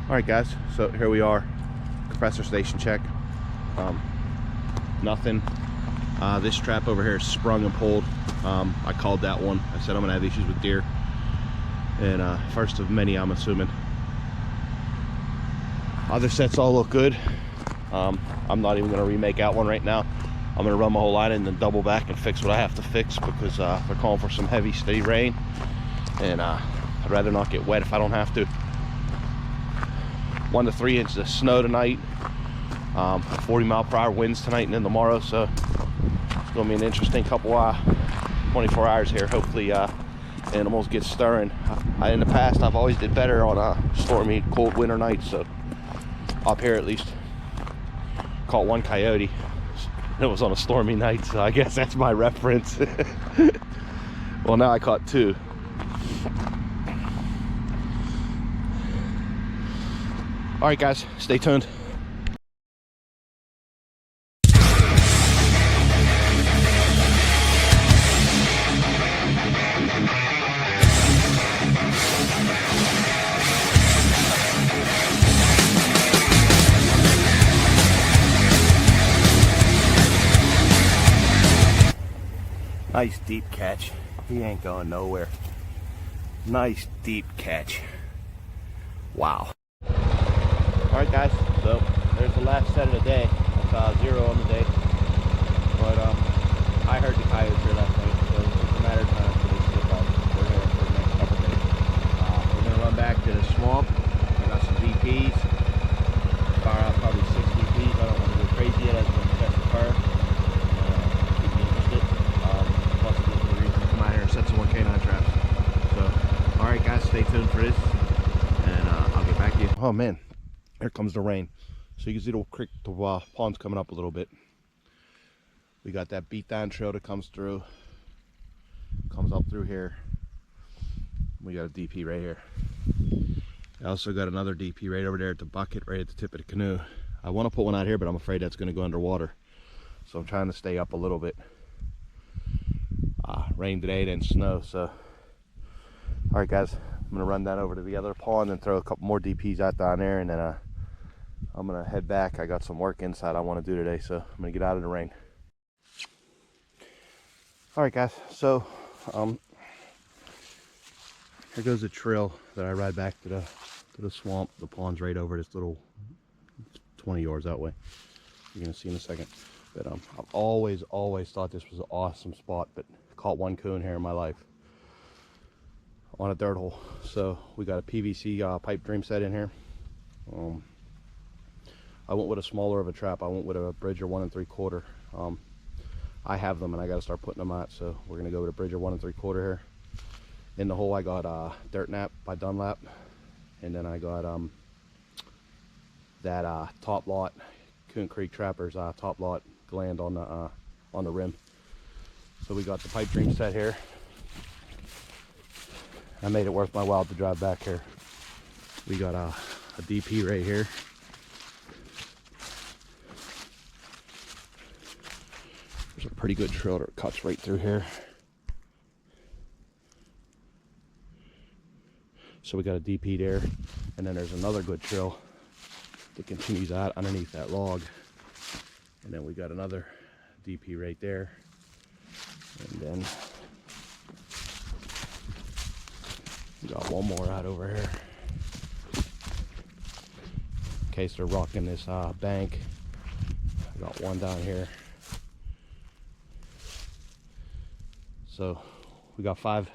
All right, guys, so here we are, compressor station check. Nothing. This trap over here is sprung and pulled. I called that one. I said I'm gonna have issues with deer, and first of many, I'm assuming. Other sets all look good. I'm not even gonna remake out one right now. I'm gonna run my whole line and then double back and fix what I have to fix, because they're calling for some heavy, steady rain, and I'd rather not get wet if I don't have to. 1 to 3 inches of snow tonight, 40-mile-per-hour winds tonight and then tomorrow, so it's going to be an interesting couple 24 hours here. Hopefully animals get stirring. In the past, I've always did better on stormy, cold winter nights, so up here at least. Caught one coyote. It was on a stormy night, so I guess that's my reference. Well, now I caught 2. All right, guys, stay tuned. Nice deep catch. He ain't going nowhere. Nice deep catch. Wow. All right, guys, so there's the last set of the day. That's 0 on the day, but I heard the coyotes here last night, so it's just a matter of time until they skip up. We're here for the next couple days. We're gonna run back to the swamp. I got some DPs, fire out probably 6 DPs. I don't want to go crazy yet. I just want to test the fur, keep me interested. Plus, it gives me a reason to come out here and set some more canine traps. So, all right, guys, stay tuned for this, and I'll get back to you. Oh man. Here comes the rain, so you can see the creek, the pond's coming up a little bit. We got that beat down trail that comes through, comes up through here. We got a DP right here. I also got another DP right over there at the bucket, right at the tip of the canoe. I want to put one out here, but I'm afraid that's going to go underwater, so I'm trying to stay up a little bit. Rain today, then snow. So, all right, guys, I'm gonna run down over to the other pond and throw a couple more DPs out down there, and then I'm gonna head back. I got some work inside I want to do today, so I'm gonna get out of the rain. All right, guys, so here goes the trail that I ride back to the swamp. The pond's right over this little 20 yards that way. You're gonna see in a second. But I've always thought this was an awesome spot, but caught one coon here in my life on a dirt hole. So we got a PVC pipe dream set in here. I went with a smaller of a trap. I went with a Bridger 1 3/4. I have them and I got to start putting them out, so we're gonna go with a Bridger 1 3/4 here. In the hole I got Dirt Nap by Dunlap, and then I got that Top Lot Coon Creek Trappers Top Lot gland on the rim. So we got the pipe dream set here. I made it worth my while to drive back here. We got a DP right here. There's a pretty good trail that cuts right through here. So we got a DP there, and then there's another good trail that continues out underneath that log. And then we got another DP right there. And then we got one more out over here. In case they're rocking this bank. I got one down here. So we got five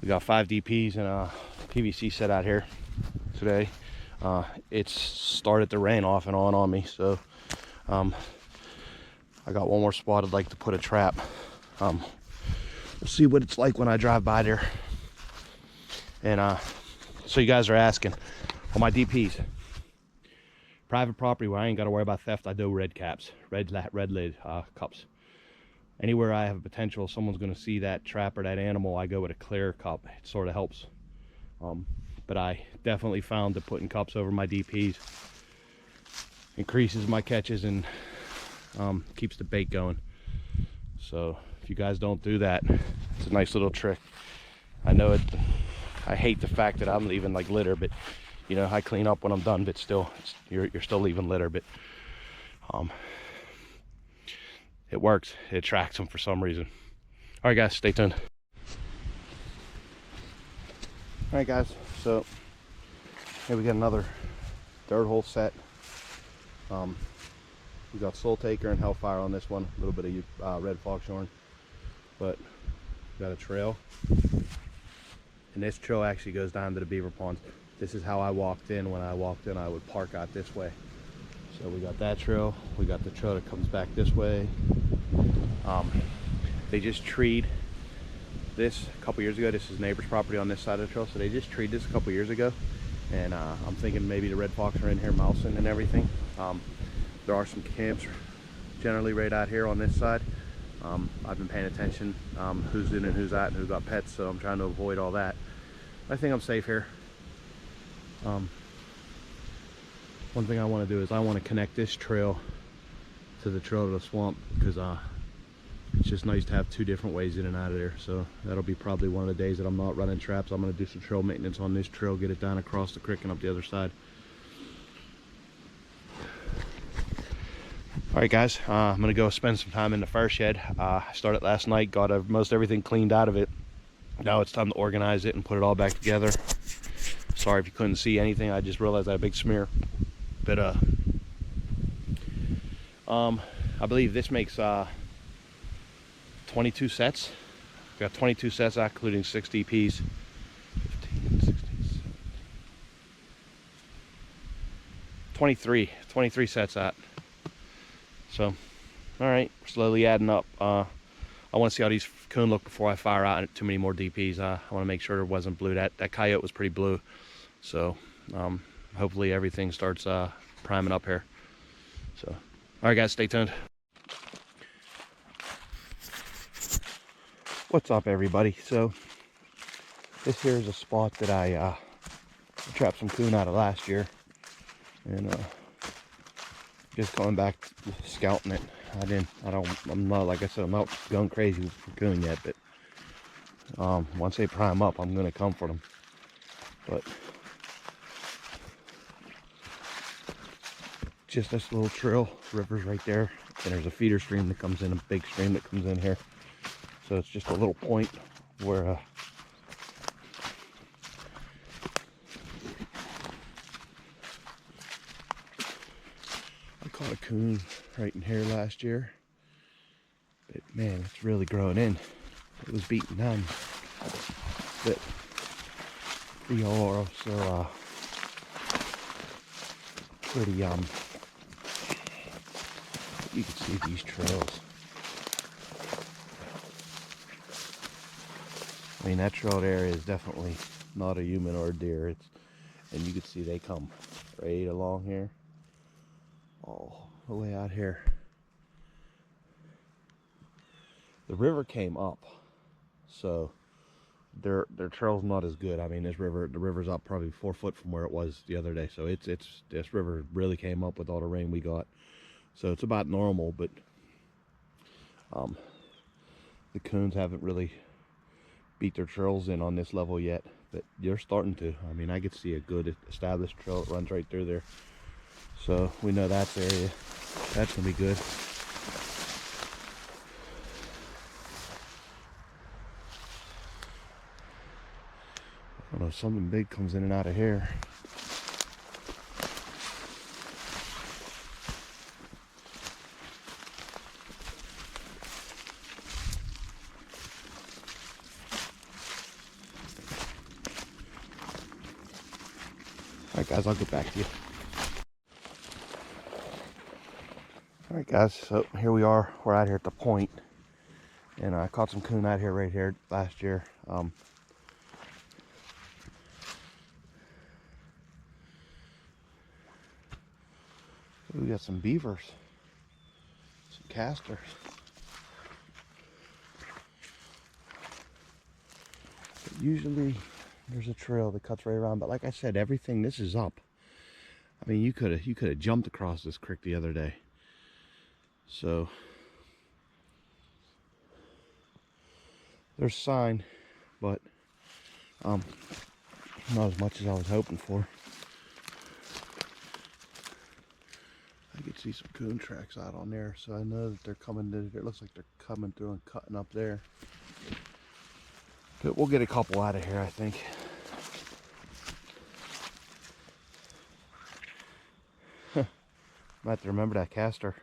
DPs and a PVC set out here today. It's started to rain off and on me, so I got one more spot I'd like to put a trap. We'll see what it's like when I drive by there. And so you guys are asking, on my DPs, private property where I ain't got to worry about theft, I do red caps, red lid cups. Anywhere I have a potential someone's going to see that trap or that animal, I go with a clear cup. It sort of helps. But I definitely found that putting cups over my DPs increases my catches and keeps the bait going. So if you guys don't do that, it's a nice little trick. I know it, I hate the fact that I'm leaving like litter, but you know, I clean up when I'm done, but still, you're still leaving litter. But it works. It attracts them for some reason. All right, guys, stay tuned. All right, guys, so here we got another dirt hole set. We got Soul Taker and Hellfire on this one, a little bit of red foxhorn, but we got a trail, and this trail actually goes down to the beaver ponds. This is how I walked in. When I walked in, I would park out this way. So we got that trail, we got the trail that comes back this way. They just treed this a couple years ago. This is neighbor's property on this side of the trail, so they just treed this a couple years ago, and I'm thinking maybe the red fox are in here mousing and everything. There are some camps generally right out here on this side. I've been paying attention who's in and who's out and who got pets, so I'm trying to avoid all that. I think I'm safe here. One thing I want to do is I want to connect this trail to the trail to the swamp, because it's just nice to have two different ways in and out of there. So that'll be probably one of the days that I'm not running traps. I'm going to do some trail maintenance on this trail, get it down across the creek and up the other side. All right, guys, I'm going to go spend some time in the fur shed. I started last night, got most everything cleaned out of it. Now it's time to organize it and put it all back together. Sorry if you couldn't see anything. I just realized I had a big smear. But I believe this makes 22 sets. Got 22 sets out, including 6 DPs. 15, 16, 17, 23 sets out. So, all right, slowly adding up. I want to see how these coon look before I fire out too many more DPs. I want to make sure it wasn't blue. That coyote was pretty blue. So, hopefully everything starts priming up here. So, all right, guys, stay tuned. What's up, everybody? So this here is a spot that I trapped some coon out of last year, and just going back scouting it. I'm not, like I said, I'm not going crazy for coon yet, but once they prime up, I'm gonna come for them. But just this little trail, river's right there, and there's a feeder stream that comes in, a big stream that comes in here. So it's just a little point where I caught a coon right in here last year. But man, it's really growing in. It was beaten down. But the are also pretty you can see these trails. I mean, that trail there is definitely not a human or a deer. And you can see they come right along here, all the way out here. The river came up, so their trail's not as good. I mean, the river's up probably 4 foot from where it was the other day. So this river really came up with all the rain we got. So it's about normal, but the coons haven't really beat their trails in on this level yet, but you're starting to. I mean, I could see a good established trail that runs right through there, so we know that's area. That's gonna be good. I don't know, something big comes in and out of here. Alright, guys, I'll get back to you. Alright, guys, so here we are. We're out here at the point, and I caught some coon out here right here last year. We got some beavers, some casters. But usually there's a trail that cuts right around, but like I said, everything, this is up. I mean, you could have jumped across this creek the other day. So there's sign, but not as much as I was hoping for. You can see some coon tracks out on there, so I know that they're coming. It looks like they're coming through and cutting up there. But we'll get a couple out of here, I think. Might have to remember that caster.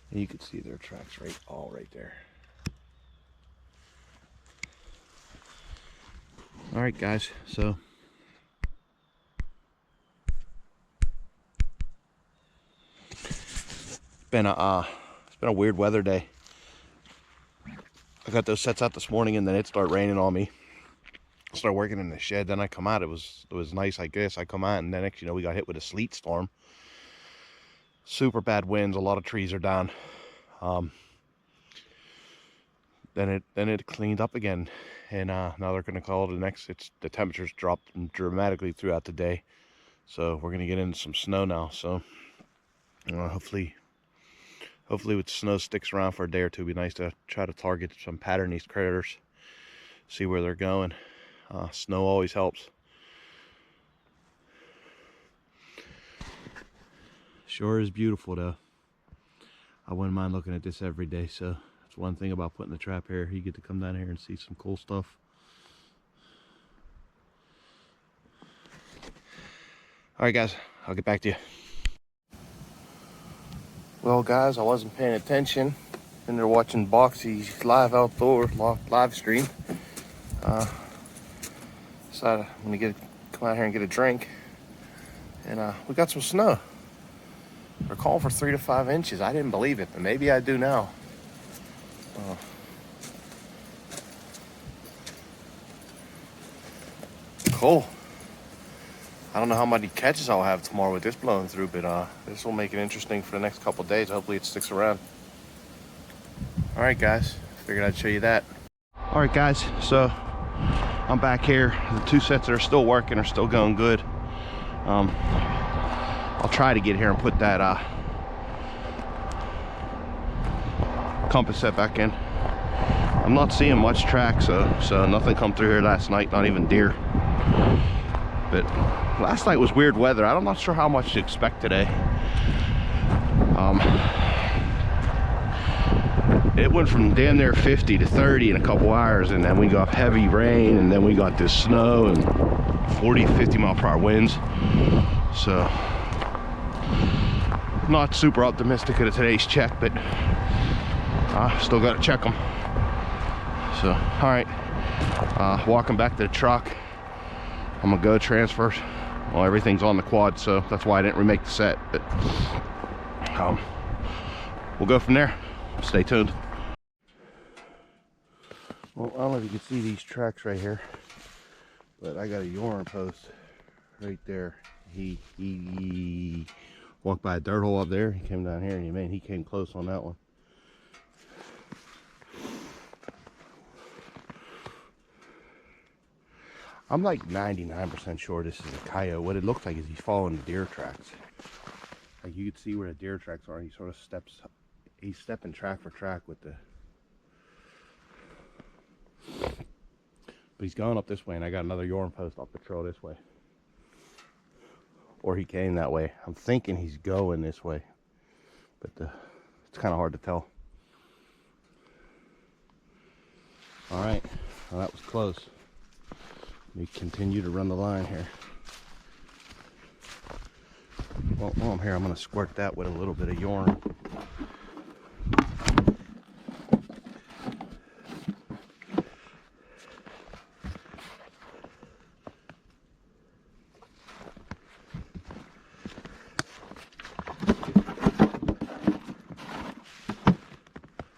And you can see their tracks all right there. All right, guys. So it's been a weird weather day. I got those sets out this morning, and then it started raining on me. I started working in the shed. Then I come out. It was nice, I guess. I come out, and then next, we got hit with a sleet storm. Super bad winds. A lot of trees are down. Then it cleaned up again, and now they're going to call it the temperatures dropped dramatically throughout the day, so we're going to get into some snow now. So hopefully with snow sticks around for a day or two, it'd be nice to try to target some pattern these critters, see where they're going. Snow always helps. Sure is beautiful though. I wouldn't mind looking at this every day. So that's one thing about putting the trap here. You get to come down here and see some cool stuff. All right, guys, I'll get back to you. Well, guys, I wasn't paying attention. And they're watching Boxy's live outdoor live stream. Decided I'm gonna come out here and get a drink. And we got some snow. They're calling for 3 to 5 inches. I didn't believe it, but maybe I do now. Cool. I don't know how many catches I'll have tomorrow with this blowing through, but this will make it interesting for the next couple of days. Hopefully it sticks around. All right, guys. Figured I'd show you that. All right, guys. So I'm back here. The 2 sets that are still working are still going good. I'll try to get here and put that compass set back in. I'm not seeing much track, so nothing come through here last night, not even deer. But last night was weird weather. I'm not sure how much to expect today. It went from damn near 50 to 30 in a couple hours, and then we got heavy rain, and then we got this snow and 40, 50 mile per hour winds. So not super optimistic of today's check, but still got to check them. So all right, walking back to the truck. I'm gonna go transfer. Well, everything's on the quad, so that's why I didn't remake the set, but we'll go from there. Stay tuned. Well, I don't know if you can see these tracks right here, but I got a Yorn post right there. He walked by a dirt hole up there. He came down here, and man, he came close on that one. I'm like 99% sure this is a coyote. What it looks like is he's following the deer tracks. Like you can see where the deer tracks are, and he sort of he's stepping track for track with the... But he's going up this way, and I got another Yorn post off the trail this way. Or he came that way. I'm thinking he's going this way, but it's kind of hard to tell. All right, well, that was close. We continue to run the line here. Well, while I'm here, I'm going to squirt that with a little bit of Yorn.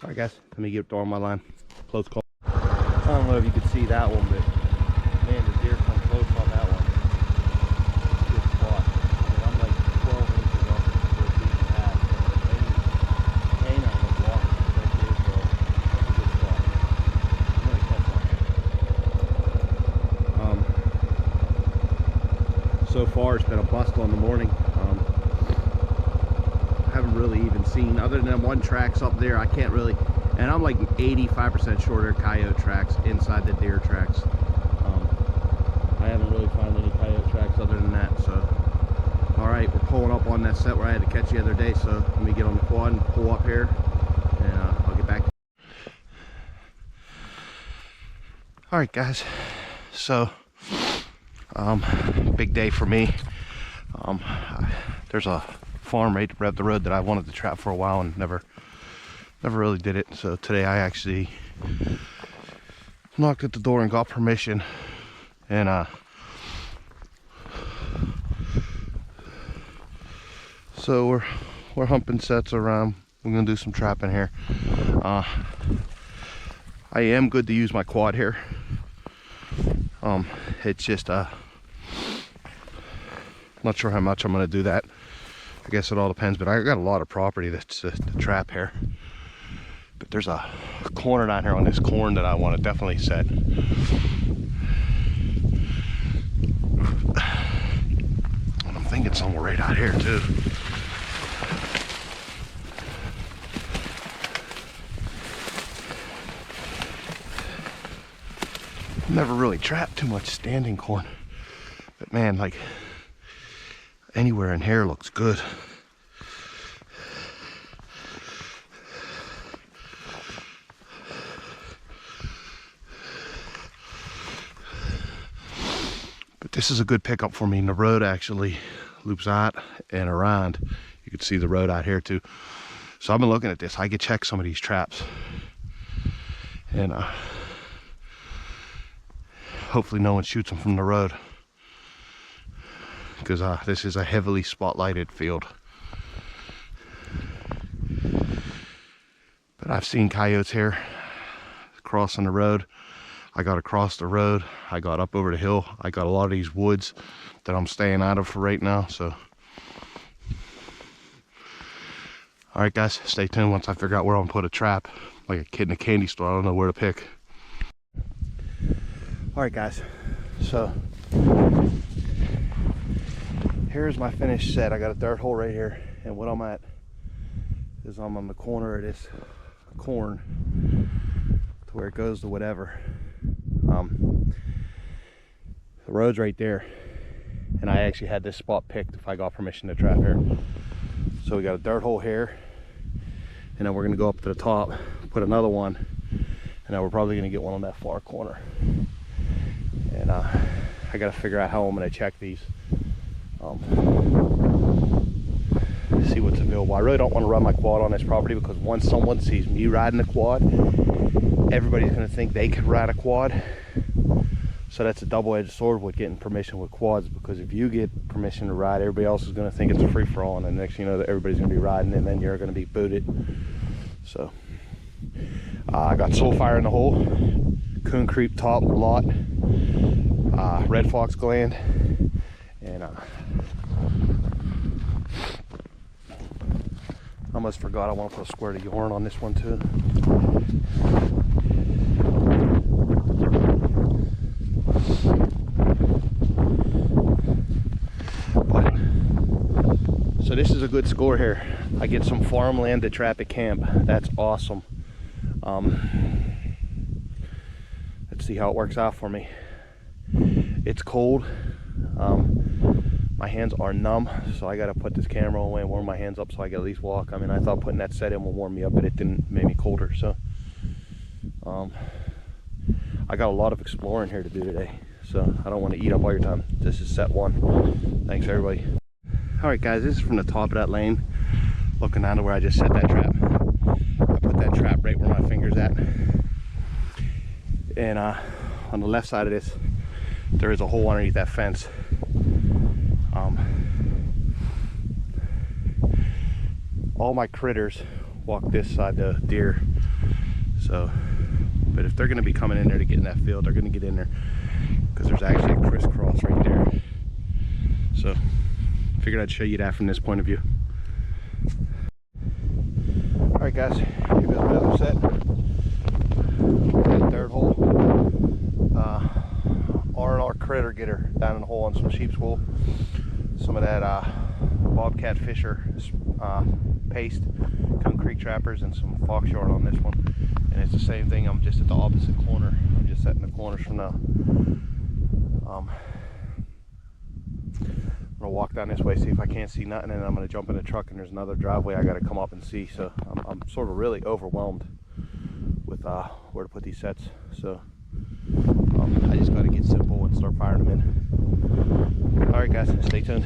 All right, guys, let me get on my line. Close call. I don't know if you can see that one, but man, the deer come close on that one. Good spot. And I'm like 12 inches off the decent path, so the pain on the block right there, so that's a good spot. I'm gonna catch one. So far it's been a bust on the morning. I haven't really even seen, other than one tracks up there. I can't really, and I'm like 85% shorter coyote tracks inside the deer tracks. I haven't really found any coyote tracks other than that. So all right, we're pulling up on that set where I had to catch the other day, so let me get on the quad and pull up here, and I'll get back. All right guys, so big day for me. There's a farm right up the road that I wanted to trap for a while and never really did it. So today I actually knocked at the door and got permission, and so we're humping sets around. We're gonna do some trapping here. I am good to use my quad here. It's just not sure how much I'm gonna do that. I guess it all depends, but I got a lot of property that's to trap here. But there's a corner down here on this corn that I want to definitely set. And I'm thinking somewhere right out here too. Never really trapped too much standing corn, but man, like anywhere in here looks good. But this is a good pickup for me, and the road actually loops out and around. You can see the road out here too. So I've been looking at this. I could check some of these traps, and hopefully no one shoots them from the road, because this is a heavily spotlighted field. But I've seen coyotes here crossing the road. I got across the road, I got up over the hill. I got a lot of these woods that I'm staying out of for right now. So all right guys, stay tuned. Once I figure out where I'm gonna put a trap, like a kid in a candy store, I don't know where to pick. All right guys, so here's my finished set. I got a dirt hole right here, and what I'm at is I'm on the corner of this corn to where it goes to whatever. The road's right there, and I actually had this spot picked if I got permission to trap here. So we got a dirt hole here, and then we're gonna go up to the top, put another one, and then we're probably gonna get one on that far corner. And I gotta figure out how I'm gonna check these. See what's available. I really don't want to run my quad on this property, because once someone sees me riding a quad, everybody's gonna think they could ride a quad. So that's a double-edged sword with getting permission with quads, because if you get permission to ride, everybody else is gonna think it's a free-for-all, and the next thing you know, that everybody's gonna be riding, and then you're gonna be booted. So I got soul fire in the hole, coon creep top lot, red fox gland, and I almost forgot I want to put a squirt of yarn on this one too. But so this is a good score here. I get some farmland to trap at camp. That's awesome. Let's see how it works out for me. It's cold. My hands are numb, so I gotta put this camera away and warm my hands up so I can at least walk. I mean, I thought putting that set in will warm me up, but it didn't, make me colder. So I got a lot of exploring here to do today, so I don't want to eat up all your time. This is set one. Thanks everybody. All right guys, this is from the top of that lane, looking down to where I just set that trap. I put that trap right where my finger's at, and on the left side of this, there is a hole underneath that fence. All my critters walk this side, the deer. So, but if they're going to be coming in there to get in that field, they're going to get in there, because there's actually a crisscross right there. So figured I'd show you that from this point of view. All right guys, here goes my other set. Got a dirt hole, R&R critter getter down in the hole on some sheep's wool. Some of that bobcat fisher paste, concrete trappers, and some fox short on this one. And it's the same thing. I'm just at the opposite corner. I'm just setting the corners from now. I'm gonna walk down this way, see if I can't see nothing, and then I'm gonna jump in the truck, and there's another driveway I gotta come up and see. So I'm sort of really overwhelmed with where to put these sets. So I just gotta get simple and start firing them in. All right, guys, stay tuned.